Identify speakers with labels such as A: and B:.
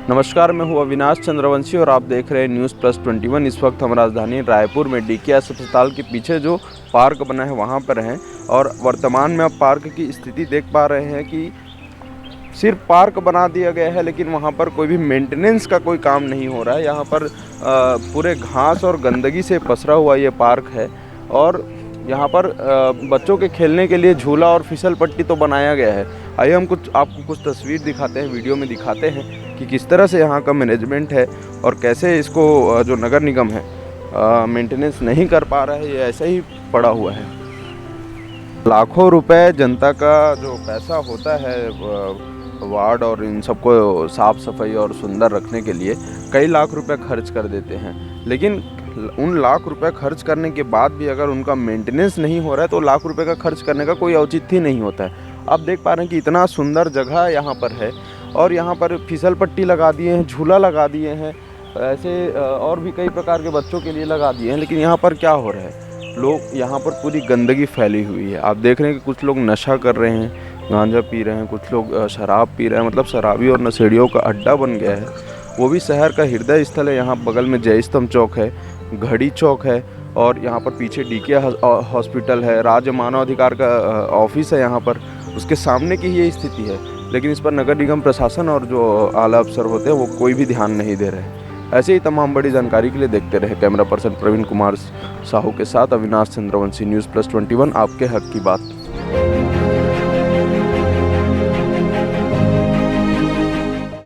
A: नमस्कार, मैं हूँ अविनाश चंद्रवंशी और आप देख रहे हैं न्यूज़ प्लस 21। इस वक्त हम राजधानी रायपुर में डीकेएस अस्पताल के पीछे जो पार्क बना है वहाँ पर हैं और वर्तमान में आप पार्क की स्थिति देख पा रहे हैं कि सिर्फ पार्क बना दिया गया है, लेकिन वहाँ पर कोई भी मेंटेनेंस का कोई काम नहीं हो रहा है। यहाँ पर पूरे घास और गंदगी से पसरा हुआ ये पार्क है और यहाँ पर बच्चों के खेलने के लिए झूला और फिसल पट्टी तो बनाया गया है। आइए हम आपको कुछ तस्वीर दिखाते हैं, वीडियो में दिखाते हैं कि किस तरह से यहाँ का मैनेजमेंट है और कैसे इसको जो नगर निगम है मेंटेनेंस नहीं कर पा रहा है, ये ऐसे ही पड़ा हुआ है। लाखों रुपए जनता का जो पैसा होता है वार्ड और इन सबको साफ़ सफाई और सुंदर रखने के लिए कई लाख रुपए खर्च कर देते हैं, लेकिन उन लाख रुपए खर्च करने के बाद भी अगर उनका मेंटेनेंस नहीं हो रहा है तो लाख रुपए का खर्च करने का कोई औचित्य ही नहीं होता है। आप देख पा रहे हैं कि इतना सुंदर जगह यहाँ पर है और यहाँ पर फिसल पट्टी लगा दिए हैं, झूला लगा दिए हैं, ऐसे और भी कई प्रकार के बच्चों के लिए लगा दिए हैं, लेकिन यहाँ पर क्या हो रहा है, लोग यहाँ पर पूरी गंदगी फैली हुई है। आप देख रहे हैं कि कुछ लोग नशा कर रहे हैं, गांजा पी रहे हैं, कुछ लोग शराब पी रहे हैं, मतलब शराबी और नशेड़ियों का अड्डा बन गया है। वो भी शहर का हृदय स्थल है। यहाँ बगल में जय स्तंभ चौक है, घड़ी चौक है और यहाँ पर पीछे डीके हॉस्पिटल है, राज्य मानव अधिकार का ऑफिस है यहाँ पर, उसके सामने की ये स्थिति है। लेकिन इस पर नगर निगम प्रशासन और जो आला अफसर होते हैं वो कोई भी ध्यान नहीं दे रहे हैं। ऐसे ही तमाम बड़ी जानकारी के लिए देखते रहे कैमरा पर्सन प्रवीण कुमार साहू के साथ अविनाश चंद्रवंशी, न्यूज़ प्लस 21, आपके हक की बात।